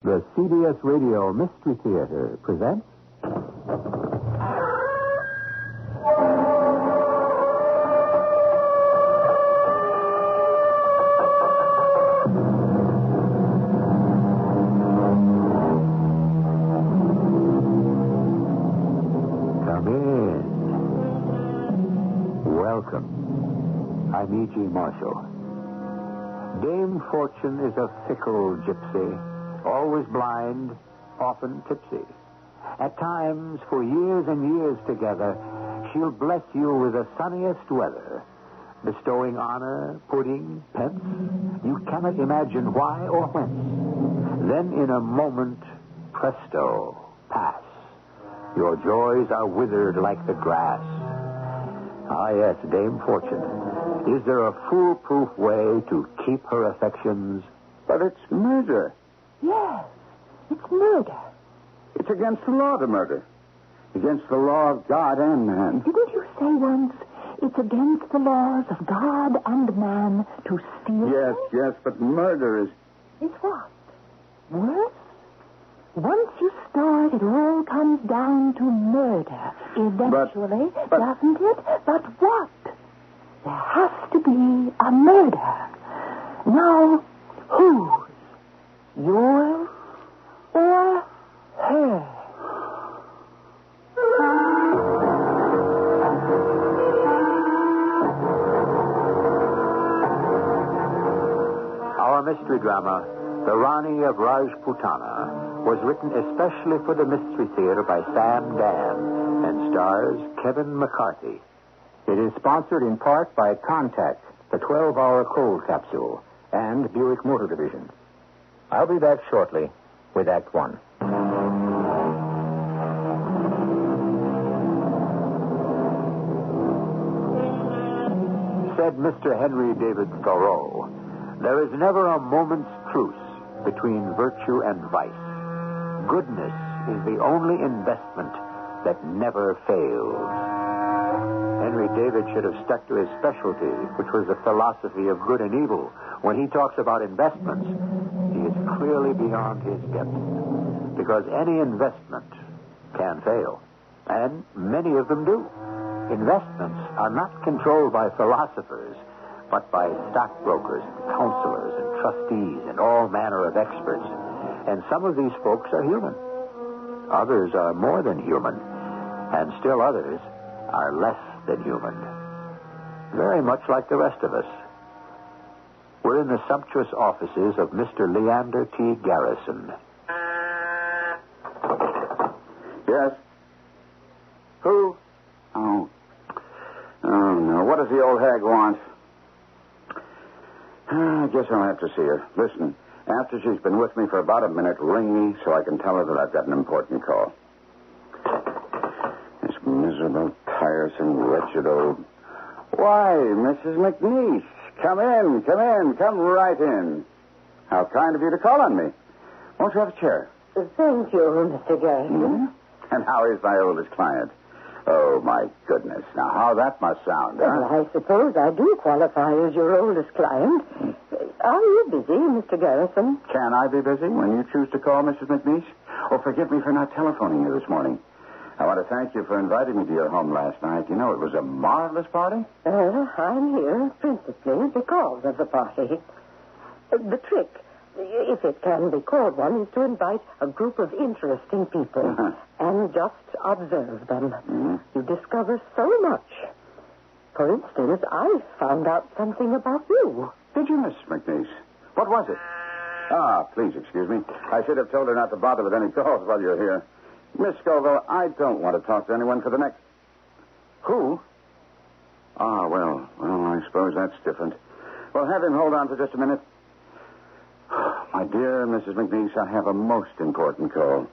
The CBS Radio Mystery Theater presents... Come in. Welcome. I'm E.G. Marshall. Dame Fortune is a fickle gypsy. Always blind, often tipsy. At times, for years and years together, she'll bless you with the sunniest weather, bestowing honor, pudding, pence. You cannot imagine why or whence. Then, in a moment, presto, pass. Your joys are withered like the grass. Ah, yes, Dame Fortune. Is there a foolproof way to keep her affections? But it's murder. Yes, it's murder. It's against the law to murder. Against the law of God and man. Didn't you say once it's against the laws of God and man to steal? Yes, but murder is... Is what? Worse? Once you start, it all comes down to murder. Eventually, doesn't it? But what? There has to be a murder. Now, whose? Yours or her? Our mystery drama, The Ranee of Rajputana, was written especially for the Mystery Theater by Sam Dan and stars Kevin McCarthy. It is sponsored in part by Contact, the 12-hour cold capsule, and Buick Motor Division. I'll be back shortly with Act One. Said Mr. Henry David Thoreau, there is never a moment's truce between virtue and vice. Goodness is the only investment that never fails. Henry David should have stuck to his specialty, which was the philosophy of good and evil. When he talks about investments, he is clearly beyond his depth, because any investment can fail, and many of them do. Investments are not controlled by philosophers, but by stockbrokers, and counselors, and trustees, and all manner of experts. And some of these folks are human. Others are more than human, and still others are less than human. Very much like the rest of us. We're in the sumptuous offices of Mr. Leander T. Garrison. Yes? Who? Oh, no. What does the old hag want? I guess I'll have to see her. Listen, after she's been with me for about a minute, ring me so I can tell her that I've got an important call. This miserable, tiresome, wretched old... Why, Mrs. McNeese, come right in. How kind of you to call on me. Won't you have a chair? Thank you, Mr. Garrison. Mm-hmm. And how is my oldest client? Oh, my goodness. Now, how that must sound, huh? Well, I suppose I do qualify as your oldest client. Are you busy, Mr. Garrison? Can I be busy when you choose to call, Mrs. McNeese? Oh, forgive me for not telephoning you this morning. I want to thank you for inviting me to your home last night. You know, it was a marvelous party. I'm here principally because of the party. The trick, if it can be called one, is to invite a group of interesting people and just observe them. Mm-hmm. You discover so much. For instance, I found out something about you. Did you, Miss McNeese? What was it? Ah, please excuse me. I should have told her not to bother with any calls while you're here. Miss Scoville, I don't want to talk to anyone for the next... Who? Ah, well, I suppose that's different. Well, have him hold on for just a minute. My dear Mrs. McNeese, I have a most important call.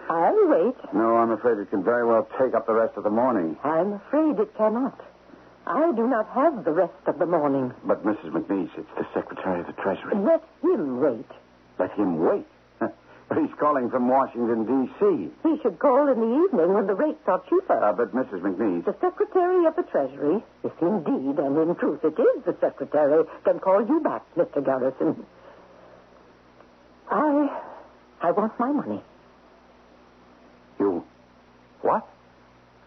I'll wait. No, I'm afraid it can very well take up the rest of the morning. I'm afraid it cannot. I do not have the rest of the morning. But, Mrs. McNeese, it's the Secretary of the Treasury. Let him wait. Let him wait? But he's calling from Washington, D.C. He should call in the evening when the rates are cheaper. But, Mrs. McNeese... The Secretary of the Treasury, if indeed and in truth it is the Secretary, can call you back, Mr. Garrison. I I want my money. You... What?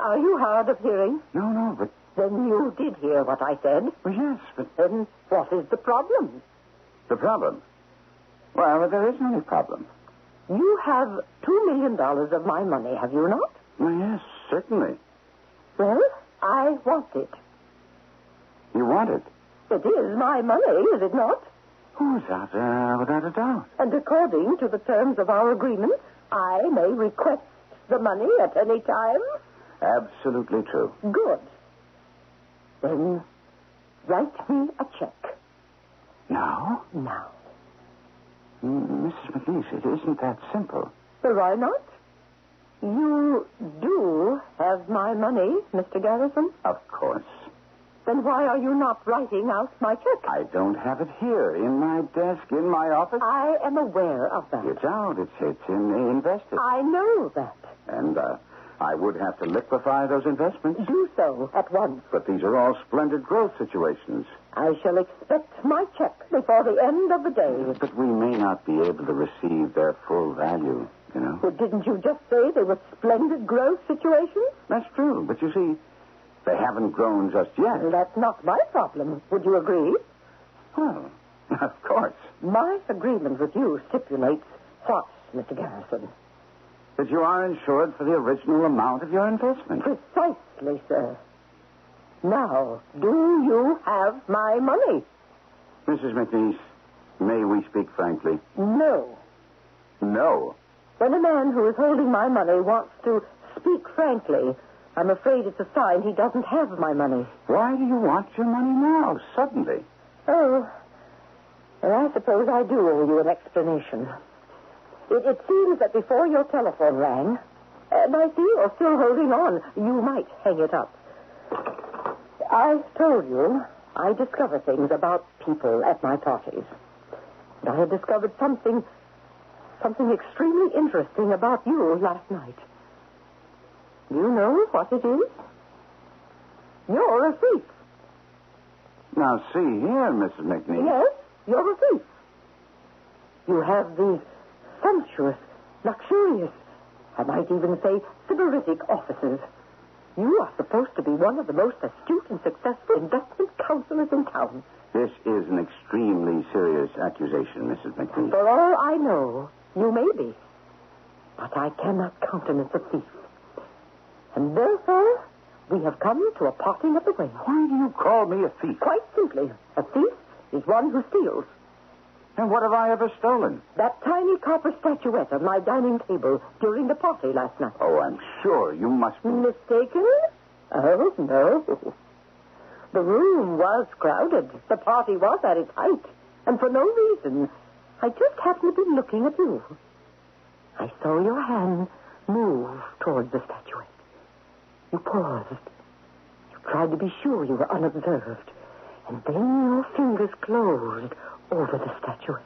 Are you hard of hearing? No, but... Then you did hear what I said. Well, yes, but... Then what is the problem? The problem? Well, there isn't any problem. You have $2 million of my money, have you not? Well, yes, certainly. Well, I want it. You want it? It is my money, is it not? Without a doubt. And according to the terms of our agreement, I may request the money at any time? Absolutely true. Good. Then write me a check. Now? Now. Mrs. McNeese, it isn't that simple. Well, why not? You do have my money, Mr. Garrison. Of course. Then why are you not writing out my check? I don't have it here, in my desk, in my office. I am aware of that. It's out. It's invested. I know that. And I would have to liquefy those investments. Do so at once. But these are all splendid growth situations. I shall expect my check before the end of the day. But we may not be able to receive their full value, you know. Well, didn't you just say they were splendid growth situations? That's true. But you see, they haven't grown just yet. Well, that's not my problem. Would you agree? Well, of course. My agreement with you stipulates what, Mr. Garrison? That you are insured for the original amount of your investment. Precisely, sir. Now, do you have my money? Mrs. McNeese, may we speak frankly? No. No. When a man who is holding my money wants to speak frankly, I'm afraid it's a sign he doesn't have my money. Why do you want your money now, suddenly? Oh, well, I suppose I do owe you an explanation. It seems that before your telephone rang, and I see you're still holding on. You might hang it up. I told you I discover things about people at my parties. And I had discovered something extremely interesting about you last night. Do you know what it is? You're a thief. Now, see here, Mrs. McNeese. Yes, you're a thief. You have these sumptuous, luxurious, I might even say sybaritic offices. You are supposed to be one of the most astute and successful investment counselors in town. This is an extremely serious accusation, Mrs. McNeese. For all I know, you may be. But I cannot countenance a thief. And therefore, we have come to a parting of the ways. Why do you call me a thief? Quite simply, a thief is one who steals. And what have I ever stolen? That tiny copper statuette on my dining table during the party last night. Oh, I'm sure you must be... Mistaken? Oh, no. The room was crowded. The party was at its height. And for no reason. I just happened to be looking at you. I saw your hand move towards the statuette. You paused. You tried to be sure you were unobserved. And then your fingers closed over the statuette.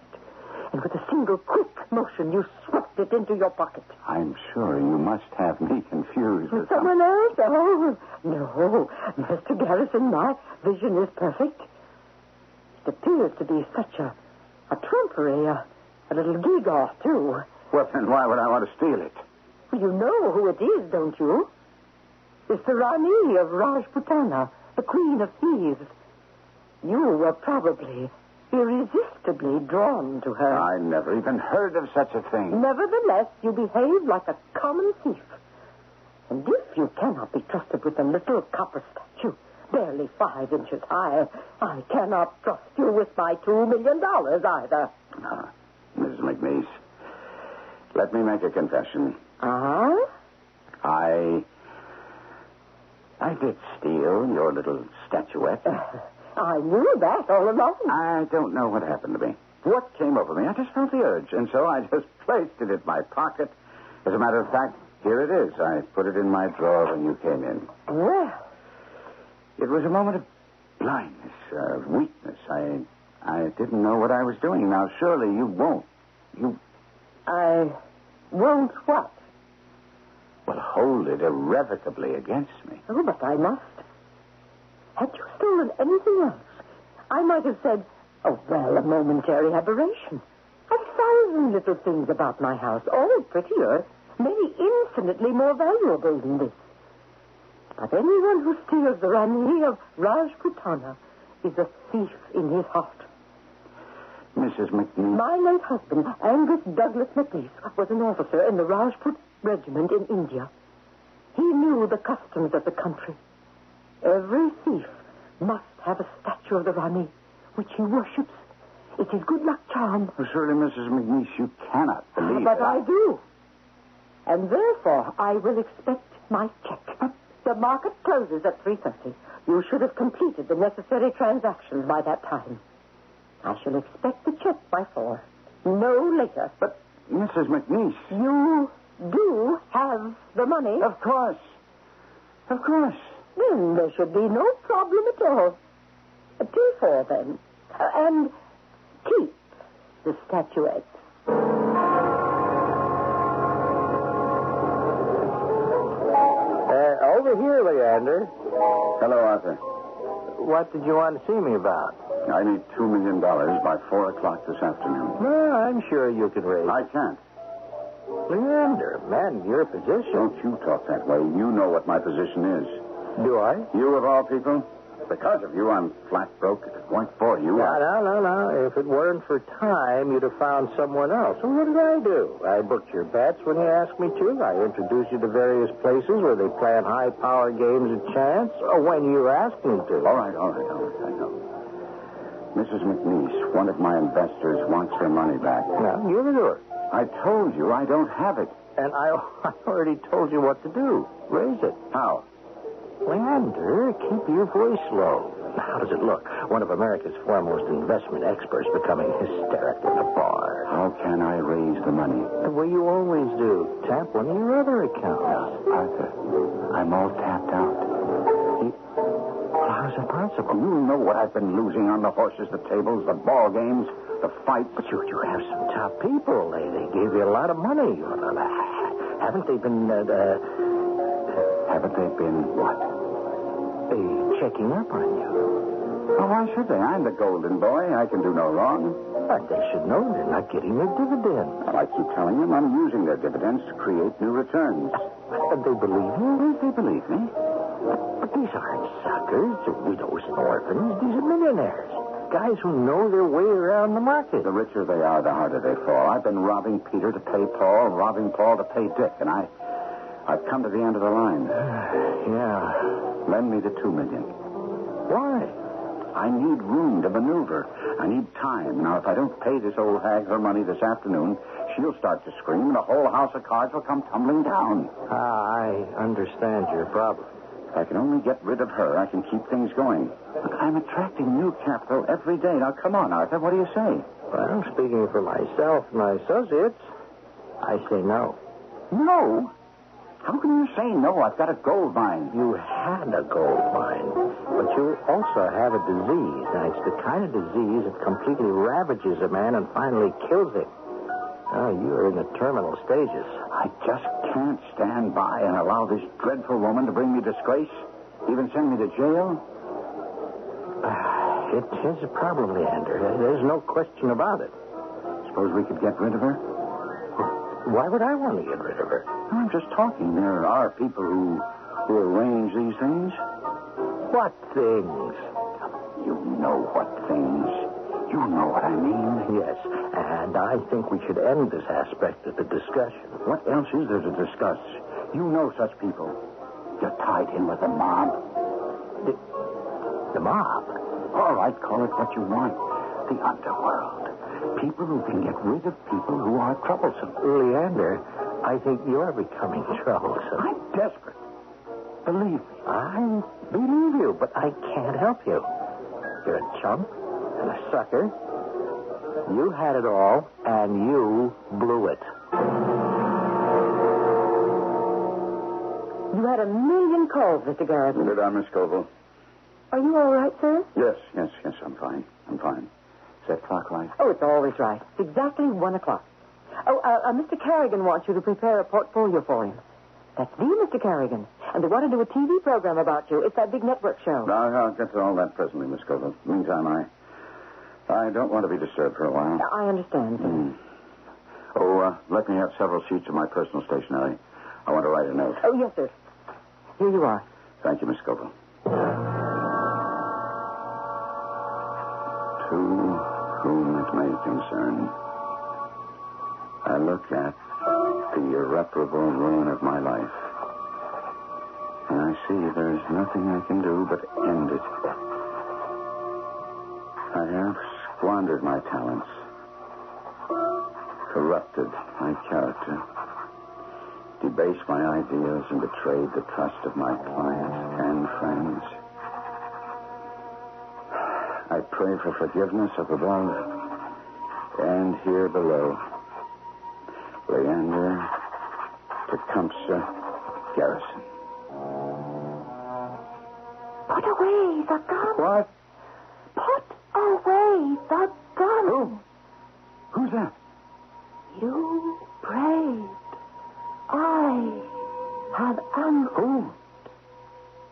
And with a single quick motion, you swept it into your pocket. I'm sure you must have me confused with someone else? Oh, no. Mr. Garrison, my vision is perfect. It appears to be such a trumpery, a little gewgaw, too. Well, then why would I want to steal it? You know who it is, don't you? It's the Ranee of Rajputana, the Queen of Thieves. You were probably irresistibly drawn to her. I never even heard of such a thing. Nevertheless, you behave like a common thief. And if you cannot be trusted with a little copper statue, barely 5 inches high, I cannot trust you with my $2 million either. Mrs. McNeese, let me make a confession. Uh-huh? I did steal your little statuette. I knew that all along. I don't know what happened to me. What came over me? I just felt the urge, and so I just placed it in my pocket. As a matter of fact, here it is. I put it in my drawer when you came in. Well, it was a moment of blindness, of weakness. I didn't know what I was doing. Now, surely you won't. I won't what? Well, hold it irrevocably against me. Oh, but I must. Had you stolen anything else, I might have said, oh, well, a momentary aberration. 1,000 dozen little things about my house, all prettier, many infinitely more valuable than this. But anyone who steals the Ranee of Rajputana is a thief in his heart. Mrs. McNeese. My late husband, Angus Douglas McNeese, was an officer in the Rajput regiment in India. He knew the customs of the country. Every thief must have a statue of the Ranee, which he worships. It is good luck charm. Well, surely, Mrs. McNeese, you cannot believe But that. I do. And therefore, I will expect my check. The market closes at 3:30. You should have completed the necessary transactions by that time. I shall expect the check by 4. No later. But, Mrs. McNeese... You do have the money. Of course. Of course. Then there should be no problem at all. Till 4, then. And keep the statuette. Over here, Leander. Hello, Arthur. What did you want to see me about? I need $2 million by 4 o'clock this afternoon. Well, I'm sure you can raise... I can't. Leander, man, your position. Don't you talk that way. You know what my position is. Do I? You, of all people? Because of you, I'm flat broke. If it weren't for you, No. If it weren't for time, you'd have found someone else. So what did I do? I booked your bets when you asked me to. I introduced you to various places where they plan high-power games of chance, or when you asked me to. All right, I know. Mrs. McNeese, one of my investors wants her money back. Now, give it to her. I told you I don't have it. And I already told you what to do. Raise it. How? Leander, keep your voice low. How does it look? One of America's foremost investment experts becoming hysterical at a bar. How can I raise the money? The way you always do. Tap one of your other accounts. Arthur, I'm all tapped out. How's it possible? You know what I've been losing on the horses, the tables, the ball games, the fights. But you have some top people. They gave you a lot of money. Haven't they been... Haven't they been what? Checking up on you. Oh, why should they? I'm the golden boy. I can do no wrong. But they should know they're not getting their dividends. Well, I keep telling them I'm using their dividends to create new returns. And they believe you? They believe me. But these aren't suckers, widows and orphans. These are millionaires. Guys who know their way around the market. The richer they are, the harder they fall. I've been robbing Peter to pay Paul, robbing Paul to pay Dick, and I've come to the end of the line. Yeah. Lend me the $2 million. Why? I need room to maneuver. I need time. Now, if I don't pay this old hag her money this afternoon, she'll start to scream, and the whole house of cards will come tumbling down. I understand your problem. If I can only get rid of her, I can keep things going. Look, I'm attracting new capital every day. Now, come on, Arthur. What do you say? Well, speaking for myself and my associates, I say no. No? How can you say no? I've got a gold mine. You had a gold mine, but you also have a disease, and it's the kind of disease that completely ravages a man and finally kills him. Oh, you are in the terminal stages. I just can't stand by and allow this dreadful woman to bring me disgrace, even send me to jail. It is a problem, Leander. There's no question about it. Suppose we could get rid of her? Why would I want to get rid of her? I'm just talking. There are people who arrange these things. What things? You know what things. You know what I mean. Yes, and I think we should end this aspect of the discussion. What else is there to discuss? You know such people. You're tied in with the mob. The mob? All right, call it what you want. The underworld. People who can get rid of people who are troublesome. Leander, I think you're becoming troublesome. I'm desperate. Believe me. I believe you, but I can't help you. You're a chump and a sucker. You had it all, and you blew it. You had 1 million calls, Mr. Garrison. Did I, Miss Scoville? Are you all right, sir? Yes, I'm fine. Is that clock right? Oh, it's always right. It's exactly 1 o'clock. Oh, Mr. Carrigan wants you to prepare a portfolio for him. That's me, Mr. Carrigan. And they want to do a TV program about you. It's that big network show. No, I'll get to all that presently, Miss Scoville. Meantime, I don't want to be disturbed for a while. I understand. Let me have several sheets of my personal stationery. I want to write a note. Oh, yes, sir. Here you are. Thank you, Miss Scoville. To whom it may concern, I look at the irreparable ruin of my life, and I see there's nothing I can do but end it. I have squandered my talents, corrupted my character, debased my ideals, and betrayed the trust of my clients and friends. I pray for forgiveness up above and here below. Leander Tecumseh Garrison. Put away the gun. What? Put away the gun. Who? Who's that? You prayed. I have answered.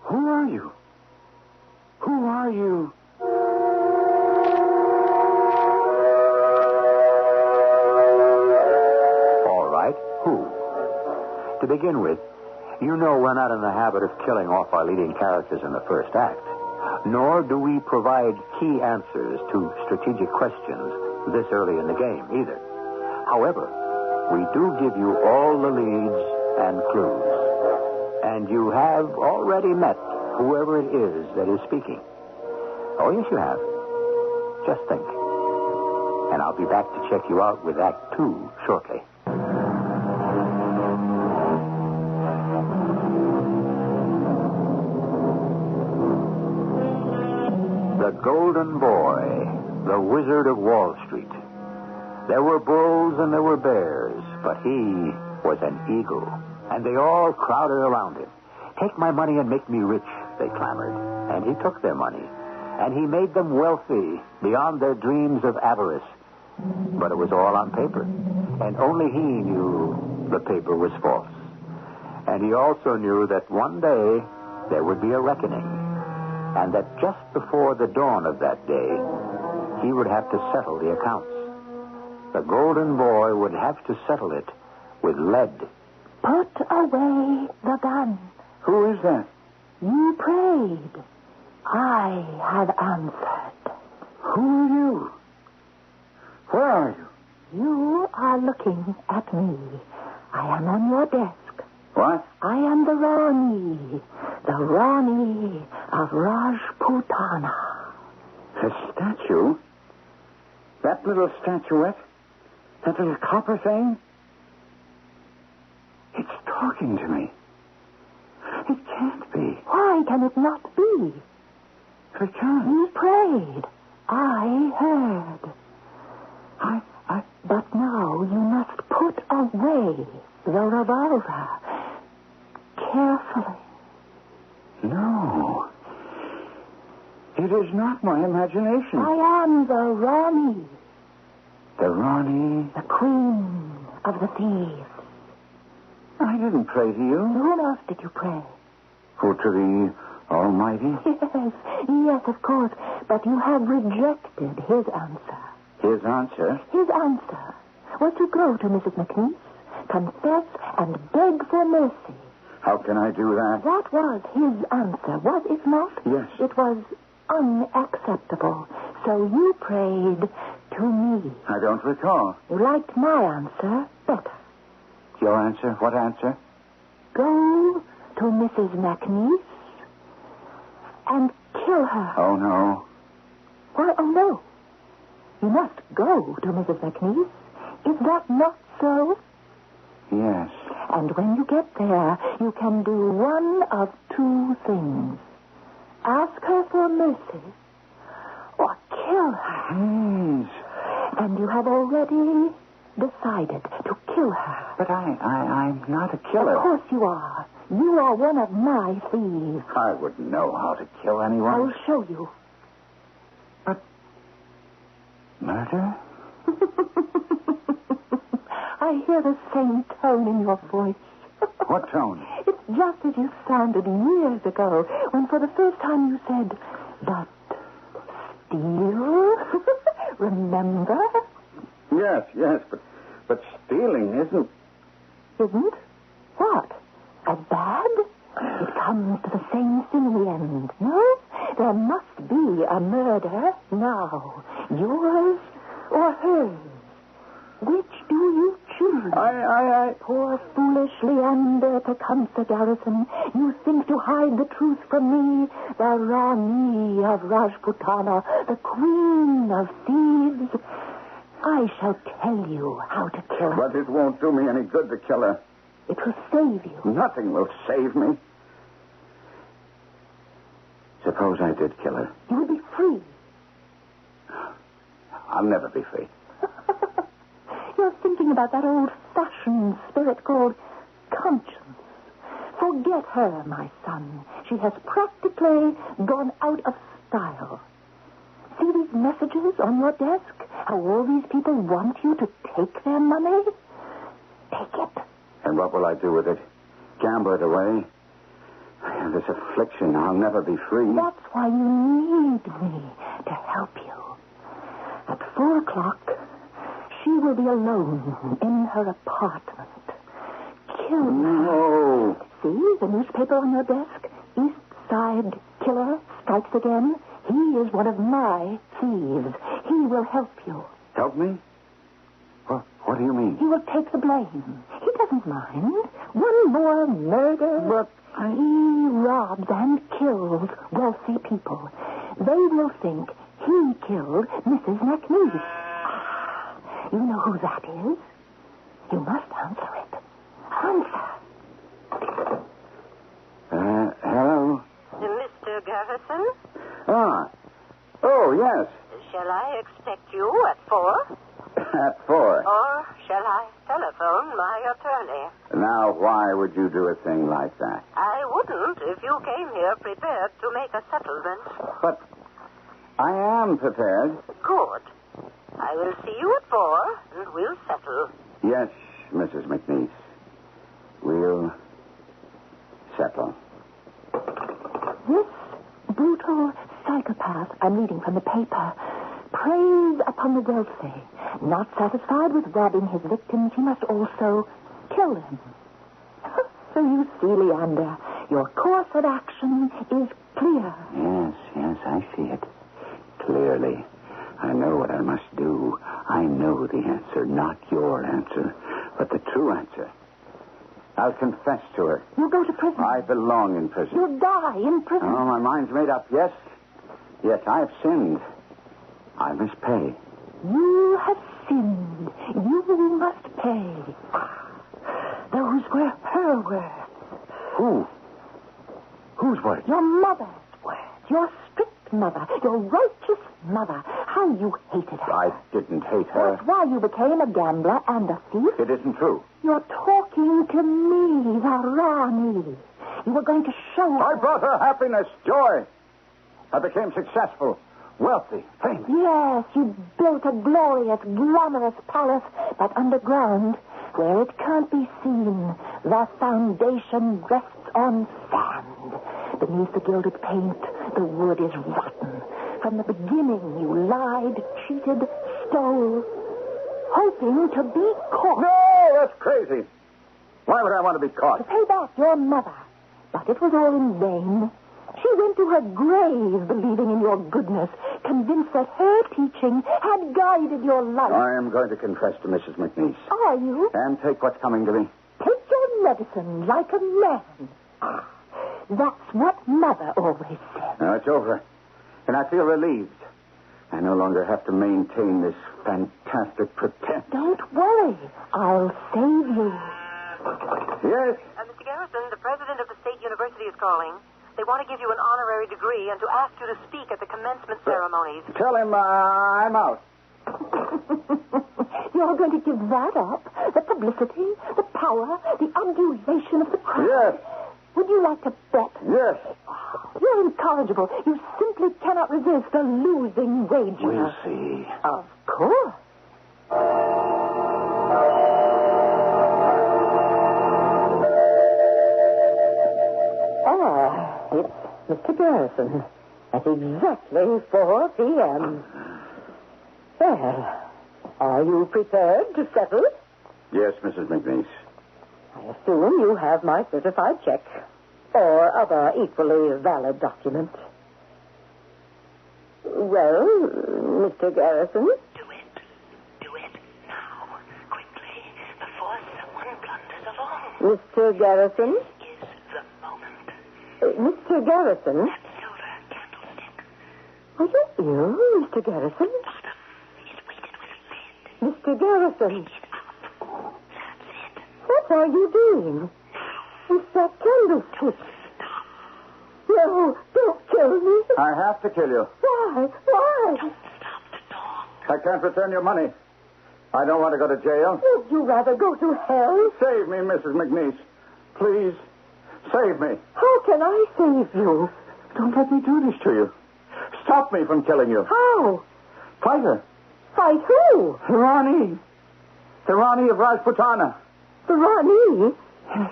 Who are you? Who are you? All right, who? To begin with, you know we're not in the habit of killing off our leading characters in the first act. Nor do we provide key answers to strategic questions this early in the game, either. However, we do give you all the leads and clues. And you have already met whoever it is that is speaking. Oh, yes, you have. Just think. And I'll be back to check you out with Act 2 shortly. The Golden Boy, the Wizard of Wall Street. There were bulls and there were bears, but he was an eagle, and they all crowded around him. Take my money and make me rich, they clamored. And he took their money, and he made them wealthy beyond their dreams of avarice. But it was all on paper, and only he knew the paper was false. And he also knew that one day there would be a reckoning, and that just before the dawn of that day, he would have to settle the accounts. The Golden Boy would have to settle it with lead. Put away the gun. Who is that? You prayed. I have answered. Who are you? Where are you? You are looking at me. I am on your desk. What? I am the Ranee of Rajputana. The statue? That little statuette? That little copper thing? It's talking to me. It can't be. Why can it not be? It can't. You prayed. I heard. But now you must put away the revolver. Carefully. No. It is not my imagination. I am the Ranee. The Ranee? The queen of the thieves. I didn't pray to you. To whom else did you pray? Oh, to the Almighty? Yes, of course. But you have rejected his answer. His answer? His answer was to go to Mrs. McNeese, confess, and beg for mercy. How can I do that? That was his answer, was it not? Yes. It was unacceptable. So you prayed to me. I don't recall. You liked my answer better. Your answer? What answer? Go to Mrs. McNeese and kill her. Oh, no. Why, oh, no. You must go to Mrs. McNeese. Is that not so? Yes. And when you get there, you can do one of two things. Ask her for mercy or kill her. Please. And you have already decided to kill her. But I'm not a killer. Of course you are. You are one of my thieves. I wouldn't know how to kill anyone. I will show you. But murder? I hear the same tone in your voice. What tone? It's just as you sounded years ago when for the first time you said, but steal? Remember? Yes, but But stealing isn't... Isn't? What? As bad? It comes to the same thing in the end, no? There must be a murder now. Yours or hers? Which do you choose? I... Poor foolish Leander Tecumseh Garrison, you think to hide the truth from me, the Ranee of Rajputana, the queen of thieves. I shall tell you how to kill her. But it won't do me any good to kill her. It will save you. Nothing will save me. Suppose I did kill her. You will be free. I'll never be free. You're thinking about that old-fashioned spirit called conscience. Forget her, my son. She has practically gone out of style. See these messages on your desk? How all these people want you to take their money? Take it. And what will I do with it? Gamble it away? This affliction, I'll never be free. That's why you need me to help you. At 4 o'clock, she will be alone in her apartment. Kill her. No. See the newspaper on your desk? East Side Killer strikes again. He is one of my thieves. He will help you. Help me? What do you mean? He will take the blame. He doesn't mind. One more murder. But he robs and kills wealthy people. They will think he killed Mrs. McNeese. You know who that is? You must answer it. Answer. Hello? Mr. Garrison? Oh, yes. Shall I expect you at 4? At 4. Or shall I telephone my attorney? Now, why would you do a thing like that? I wouldn't if you came here prepared to make a settlement. But I am prepared. Good. I will see you at 4, and we'll settle. Yes, Mrs. McNeese. We'll settle. This brutal psychopath I'm reading from the paper preys upon the wealthy. Not satisfied with robbing his victims, he must also kill them. So you see, Leander, your course of action is clear. Yes, I see it. Clearly. I know what I must do. I know the answer, not your answer, but the true answer. I'll confess to her. You'll go to prison. I belong in prison. You'll die in prison. Oh, my mind's made up. Yes, I have sinned. I must pay. You have sinned. You must pay. Those were her words. Whose words? Your mother's words. Your strict mother. Your righteous mother. How you hated her. I didn't hate her. That's why you became a gambler and a thief. It isn't true. You're talking to me, the Ranee. You were going to show her. I brought her happiness, joy. I became successful, wealthy, famous. Yes, you built a glorious, glamorous palace, but underground, where it can't be seen, the foundation rests on sand. Beneath the gilded paint, the wood is rotten. From the beginning, you lied, cheated, stole, hoping to be caught. No, that's crazy. Why would I want to be caught? To pay back your mother. But it was all in vain. She went to her grave believing in your goodness, convinced that her teaching had guided your life. I am going to confess to Mrs. McNeese. Are you? And take what's coming to me. Take your medicine like a man. That's what Mother always said. Now, it's over. And I feel relieved. I no longer have to maintain this fantastic pretense. Don't worry. I'll save you. Yes? Mr. Garrison, the president of the State University is calling. They want to give you an honorary degree and to ask you to speak at the commencement ceremonies. Tell him I'm out. You're going to give that up? The publicity, the power, the adulation of the crowd? Yes. Would you like to bet? Yes. You're incorrigible. You simply cannot resist a losing wager. We'll see. Of course. It's Mr. Garrison. At exactly 4 p.m. Well, are you prepared to settle? Yes, Mrs. McNeese. I assume you have my certified check or other equally valid document. Well, Mr. Garrison? Do it. Do it now. Quickly, before someone blunders along. Mr. Garrison? This is the moment. Mr. Garrison? That silver candlestick. Are you ill, Mr. Garrison? Bottom is weighted with lead. Mr. Garrison? Pick it up. That's it. What are you doing? It's that candlestick. Stop. No, don't kill me. I have to kill you. Why? Why? Don't stop to talk. I can't return your money. I don't want to go to jail. Would you rather go to hell? Save me, Mrs. McNeese. Please, save me. How can I save you? Don't let me do this to you. Stop me from killing you. How? Fight her. Fight who? Ranee. The Ranee of Rajputana. The Ranee? Yes.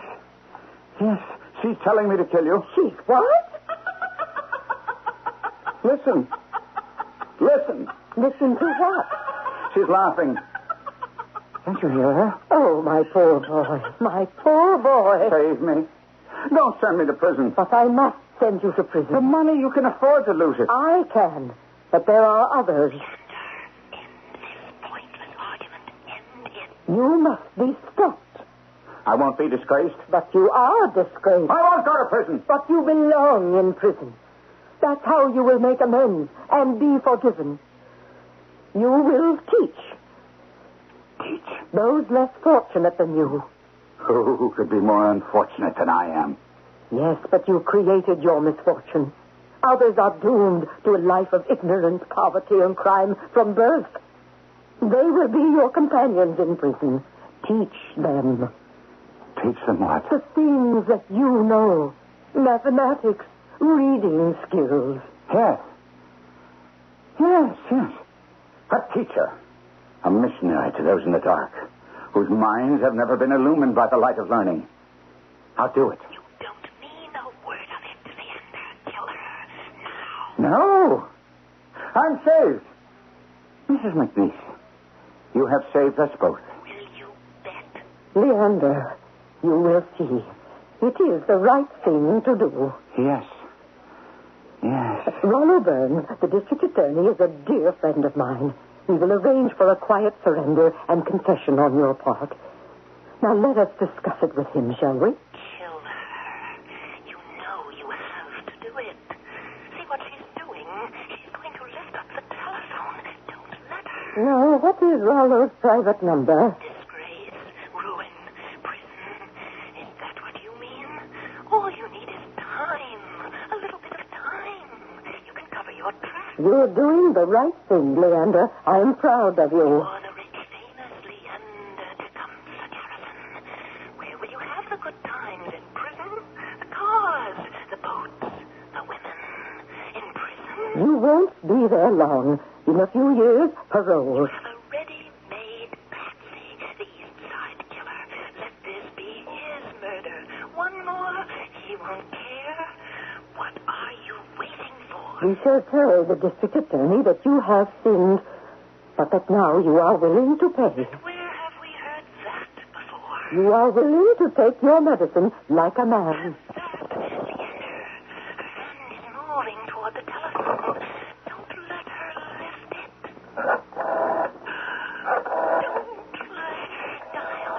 Yes. She's telling me to kill you. She's what? Listen. Listen. Listen to what? She's laughing. Can't you hear her? Oh, my poor boy. My poor boy. Save me. Don't send me to prison. But I must send you to The prison. money, you can afford to lose it. I can. But there are others. End this pointless argument. End it. You must be stopped. I won't be disgraced. But you are disgraced. I won't go to prison. But you belong in prison. That's how you will make amends and be forgiven. You will teach Teach? those less fortunate than you. Who could be more unfortunate than I am? Yes, but you created your misfortune. Others are doomed to a life of ignorance, poverty, and crime from birth. They will be your companions in prison. Teach them Teach them what? the things that you know. Mathematics, reading skills. Yes. Yes, yes. A teacher. A missionary to those in the dark, whose minds have never been illumined by the light of learning. I'll do it. You don't mean a word of it, Leander. Kill her now. No. I'm saved. Mrs. McNeese, you have saved us both. Will you bet? Leander, you will see. It is the right thing to do. Yes. Yes. Rollo Byrne, the district attorney, is a dear friend of mine. He will arrange for a quiet surrender and confession on your part. Now let us discuss it with him, shall we? Kill her. You know you have to do it. See what she's doing? She's going to lift up the telephone. Don't let her. No, what is Rollo's private number? Disgrace, ruin, prison. Is that what you mean? All you need is time. A little bit of time. You can cover your tracks. You're doing the right thing, Leander. I'm proud of you. You're the rich, famous Leander Tecumseh Garrison. Where will you have the good times? In prison? The cars, the boats, the women. In prison? You won't be there long. In a few years, parole. The ready-made Patsy, the East Side killer. Let this be his murder. One more, he won't care. What are you waiting for? We shall tell the district attorney that you have sinned, but that now you are willing to pay. Where have we heard that before? You are willing to take your medicine like a man. Leander, her hand is moving toward the telephone. Don't let her lift it. Don't let her dial.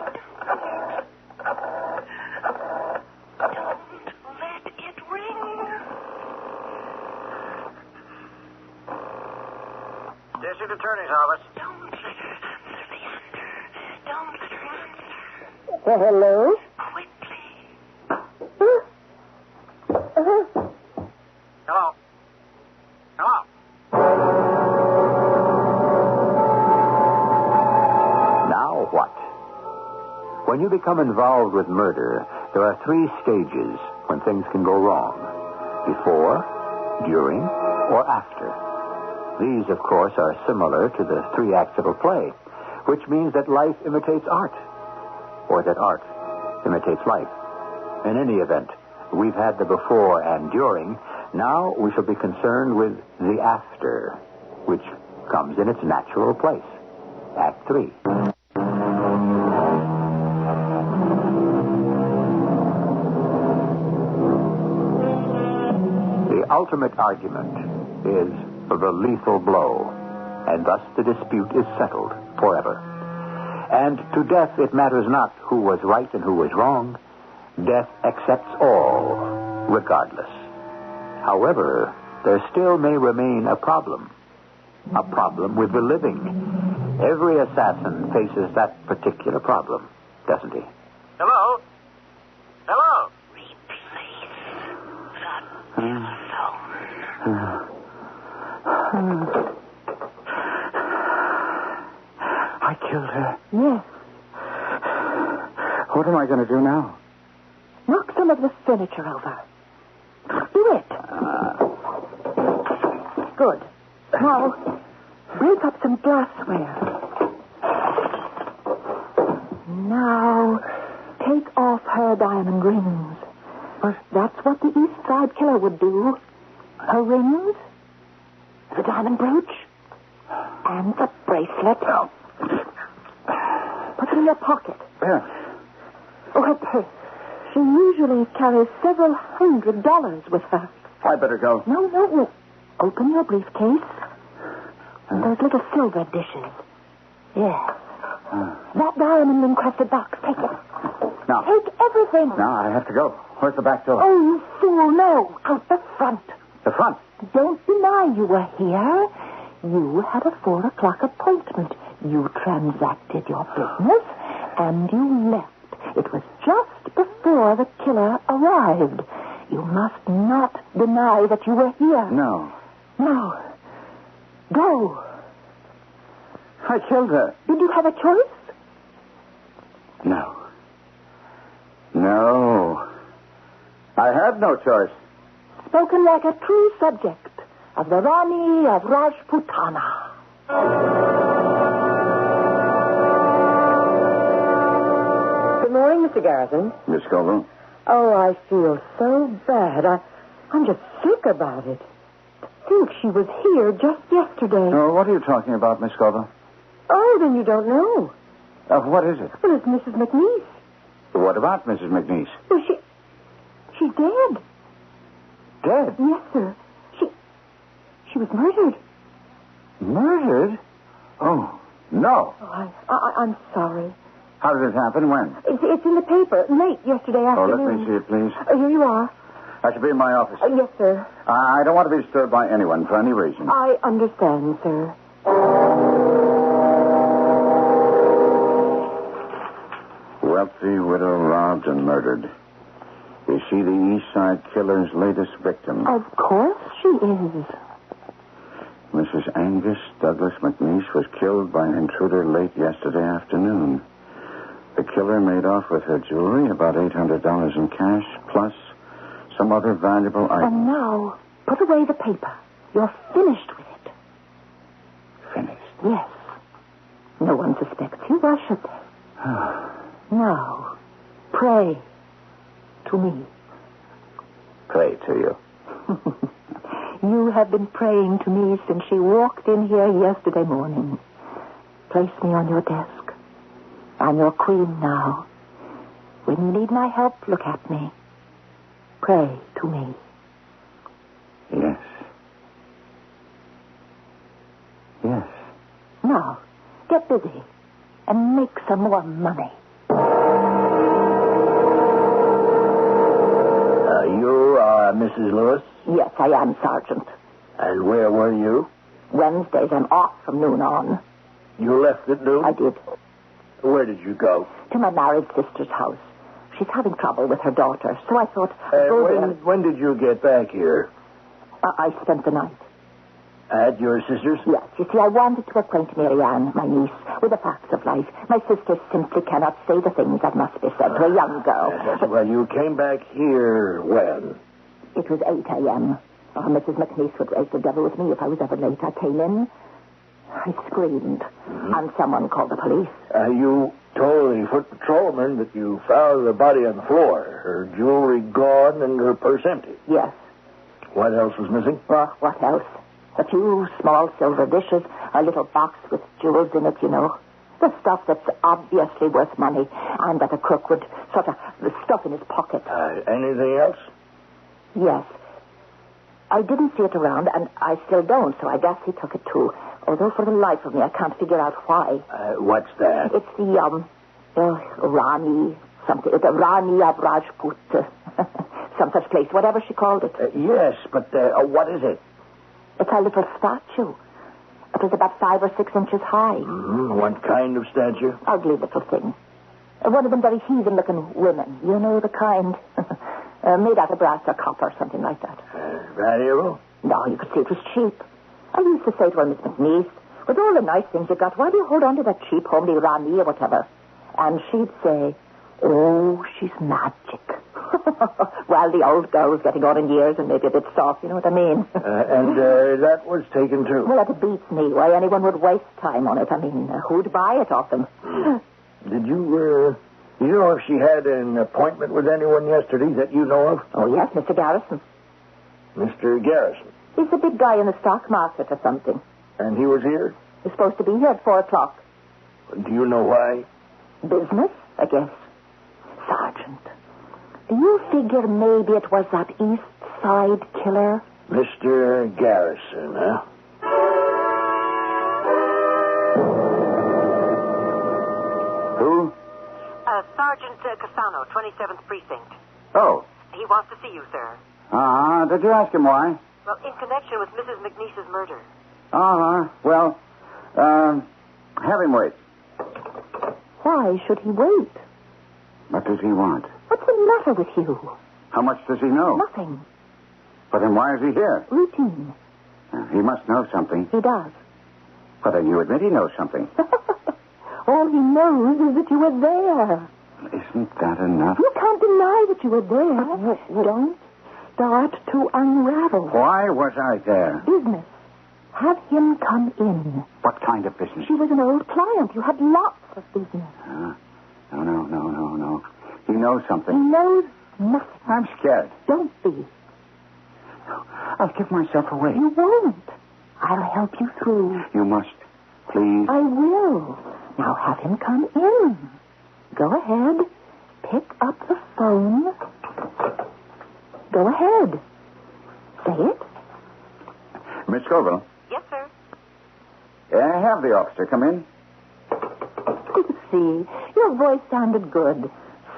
Don't let it ring. District Attorney's Office. Don't let her answer, Leander. Don't let her answer. Hello? Quickly. Hello. Hello. Now what? When you become involved with murder, there are 3 stages when things can go wrong. Before, during, or after. These, of course, are similar to the 3 acts of a play, which means that life imitates art, or that art imitates life. In any event, we've had the before and during. Now we shall be concerned with the after, which comes in its natural place. Act 3. ultimate argument is the lethal blow, and thus the dispute is settled forever. And to death it matters not who was right and who was wrong. Death accepts all, regardless. However, there still may remain a problem with the living. Every assassin faces that particular problem, doesn't he? Hello? Hello? I killed her. Yes. What am I going to do now? Knock some of the furniture over. Do it. Good. Now, break up some glassware. Now, take off her diamond rings. That's what the East Side Killer would do. Her rings, the diamond brooch, and the bracelet. Put them in your pocket. Yeah. Oh, she usually carries several $100 with her. I better go. No. Open your briefcase. And those little silver dishes. Yes. That diamond-encrusted box. Take it. Now. Take everything. Now, I have to go. Where's the back door? Oh, you fool, no. Out the front. The front. Don't deny you were here. You had a 4 o'clock appointment. You transacted your business, and you left. It was just before the killer arrived. You must not deny that you were here. No. Now, go. I killed her. Did you have a choice? No. I had no choice. Spoken like a true subject of the Ranee of Rajputana. Good morning, Mr. Garrison. Miss Scoville? Oh, I feel so bad. I'm just sick about it. To think she was here just yesterday. Oh, what are you talking about, Miss Scoville? Oh, then you don't know. What is it? Well, it's Mrs. McNeese. What about Mrs. McNeese? Well, she's dead. Dead? Yes, sir. She was murdered. Murdered? Oh, no. Oh, I'm sorry. How did it happen? When? It's in the paper. Late yesterday Oh, afternoon. let me see it, please. Here you are. I should be in my office. Yes, sir. I don't want to be disturbed by anyone for any reason. I understand, sir. Wealthy widow robbed and murdered. Is she the East Side Killer's latest victim? Of course she is. Mrs. Angus Douglas McNeese was killed by an intruder late yesterday afternoon. The killer made off with her jewelry, about $800 in cash, plus some other valuable items. And now, put away the paper. You're finished with it. Finished? Yes. No one suspects you. Why should they? Now, pray to me. Pray to you. You have been praying to me since she walked in here yesterday morning. Place me on your desk. I'm your queen now. When you need my help, look at me. Pray to me. Yes. Yes. Now, get busy and make some more money. You are Mrs. Lewis? Yes, I am, Sergeant. And where were you? Wednesdays, I'm off from noon on. You left at noon? I did. Where did you go? To my married sister's house. She's having trouble with her daughter, so I thought... When did you get back here? I spent the night. At your sister's? Yes, you see, I wanted to acquaint Marianne, my niece, with the facts of life. My sister simply cannot say the things that must be said to a young girl. Well, you came back here when? It was 8 a.m. Oh, Mrs. McNeese would raise the devil with me if I was ever late. I came in. I screamed, and someone called the police. You told the foot patrolman that you found the body on the floor, her jewelry gone and her purse empty. Yes. What else was missing? Well, what else? A few small silver dishes, a little box with jewels in it, you know. The stuff that's obviously worth money, and that a crook would sort of stuff in his pocket. Anything else? Yes. I didn't see it around, and I still don't, so I guess he took it too. Although for the life of me, I can't figure out why. What's that? It's the, Ranee, something. The Ranee of Rajput. Some such place, whatever she called it. Yes, but what is it? It's a little statue. It was about 5 or 6 inches high. What kind of statue? Ugly little thing. One of them very heathen-looking women. You know the kind. Made out of brass or copper, something like that. Valuable? No, you could see it was cheap. I used to say to her, Miss McNeese, with all the nice things you got, why do you hold on to that cheap, homely Ranee or whatever? And she'd say, oh, she's magic. Well, the old girl was getting on in years and maybe a bit soft, you know what I mean? And that was taken, too? Well, it beats me why anyone would waste time on it. I mean, who'd buy it off them? Did you know if she had an appointment with anyone yesterday that you know of? Oh, yes, Mr. Garrison. Mr. Garrison? He's the big guy in the stock market or something. And he was here? He's supposed to be here at 4 o'clock. Do you know why? Business, I guess. Sergeant, do you figure maybe it was that East Side killer? Mr. Garrison, huh? Who? Sergeant Casano, 27th Precinct. Oh. He wants to see you, sir. Did you ask him why? Well, in connection with Mrs. McNeese's murder. Well, have him wait. Why should he wait? What does he want? What's the matter with you? How much does he know? Nothing. But then why is he here? Routine. He must know something. He does. But then you admit he knows something. All he knows is that you were there. Isn't that enough? You can't deny that you were there. Don't start to unravel. Why was I there? Business. Have him come in. What kind of business? She was an old client. You had lots of business. No. He knows He something. knows nothing. I'm scared. Don't be. I'll give myself away. You won't. I'll help you through. You must. Please. I will. Now have him come in. Go ahead. Pick up the phone. Go ahead. Say it. Miss Scoville. Yes, sir. Have the officer come in. See, your voice sounded good.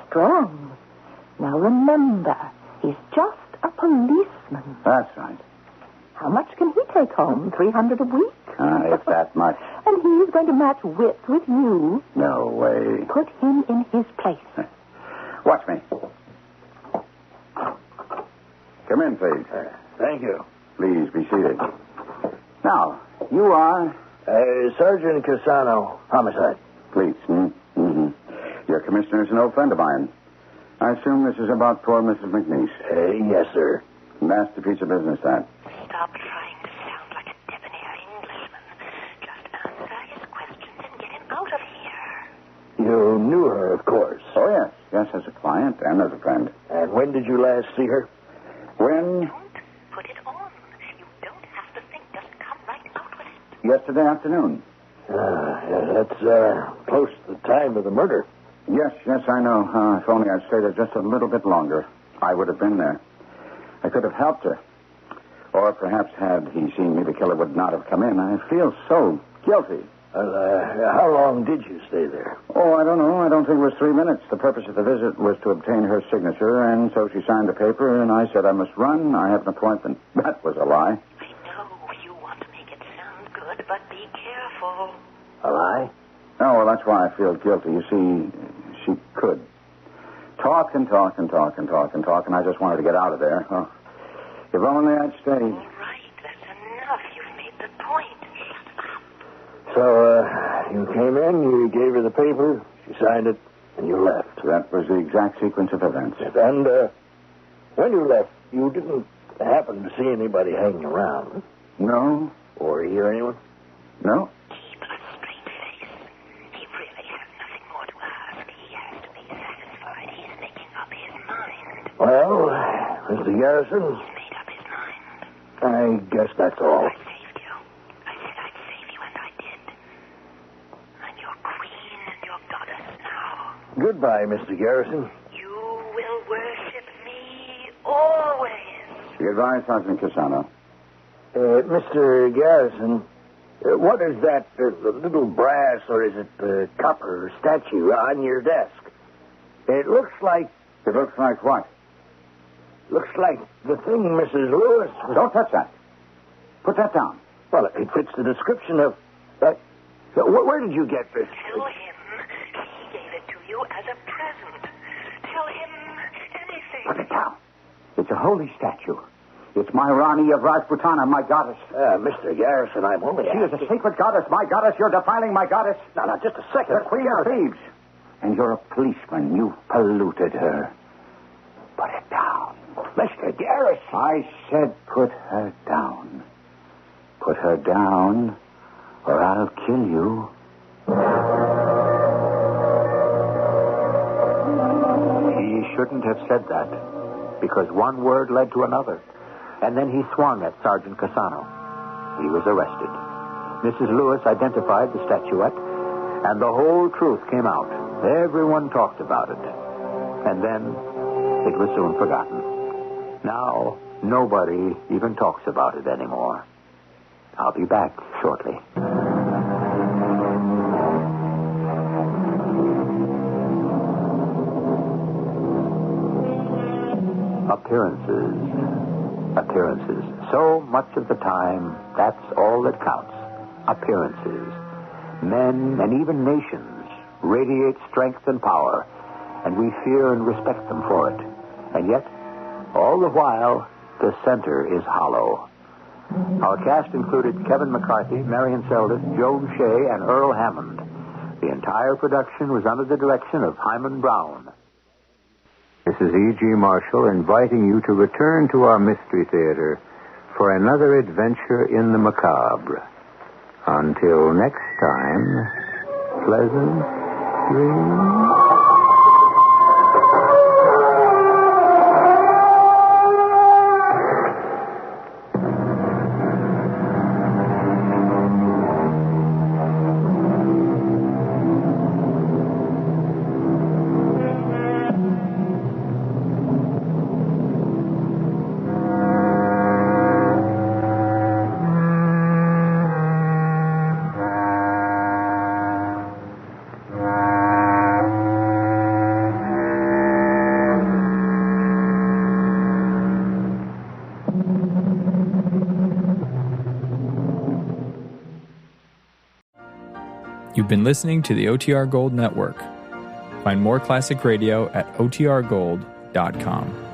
Strong. Now remember, he's just a policeman. That's right. How much can he take home? $300 a week? It's that much. And he's going to match wits with you. No way. Put him in his place. Watch me. Come in, please. Thank you. Please be seated. Now, you are... Sergeant Casano, homicide. Police. Mm-hmm. Your commissioner is an old friend of mine. I assume this is about poor Mrs. McNeese. Yes, sir. Nasty piece of business, that. Stop trying to sound like a debonair Englishman. Just answer his questions and get him out of here. You knew her, of course. Oh, yes. Yes, as a client and as a friend. And when did you last see her? When? Don't put it on. You don't have to think. Just come right out with it. Yesterday afternoon. That's close to the time of the murder. Yes, I know. If only I'd stayed there just a little bit longer, I would have been there. I could have helped her. Or perhaps had he seen me, the killer would not have come in. I feel so guilty. How long did you stay there? Oh, I don't know. I don't think it was 3 minutes. The purpose of the visit was to obtain her signature, and so she signed the paper, and I said I must run. I have an appointment. That was a lie. I know you want to make it sound good, but be careful. A lie? Oh, well, that's why I feel guilty. You see, she could talk, and I just wanted to get out of there. Oh, if only I'd stayed. All right, that's enough. You've made the point. Shut up. So, you came in, you gave her the paper, she signed it, and you left. That was the exact sequence of events. And, when you left, you didn't happen to see anybody hanging around? No. Or hear anyone? No. Keep a straight face. He really has nothing more to ask. He has to be satisfied. He's making up his mind. Well, Mr. Garrison, He's made up his mind. I guess that's all. I saved you. I said I'd save you, and I did. I'm your queen and your goddess now. Goodbye, Mr. Garrison. You will worship me always. Goodbye, Sergeant Cassano. Mr. Garrison, what is that little brass, or is it copper statue on your desk? It looks like... It looks like what? Looks like the thing Mrs. Lewis... Don't touch that. Put that down. Well, it fits the description of... where did you get this? Tell him he gave it to you as a present. Tell him anything. Put it down. It's a holy statue. It's my Ranee of Rajputana, my goddess. Mr. Garrison, I'm only She is a sacred goddess, my goddess. You're defiling my goddess. Now, just a second. The queen of thieves. And you're a policeman. You've polluted her. Put it down. Mr. Garrison. I said put her down. Put her down, or I'll kill you. He shouldn't have said that, because one word led to another. And then he swung at Sergeant Cassano. He was arrested. Mrs. Lewis identified the statuette, and the whole truth came out. Everyone talked about it. And then it was soon forgotten. Now, nobody even talks about it anymore. I'll be back shortly. Appearances. So much of the time, that's all that counts. Appearances. Men and even nations radiate strength and power, and we fear and respect them for it. And yet, all the while, the center is hollow. Our cast included Kevin McCarthy, Marion Selden, Joan Shea, and Earl Hammond. The entire production was under the direction of Hyman Brown. This is E.G. Marshall inviting you to return to our Mystery Theater for another adventure in the macabre. Until next time, pleasant dreams. You've been listening to the OTR Gold Network. Find more classic radio at otrgold.com.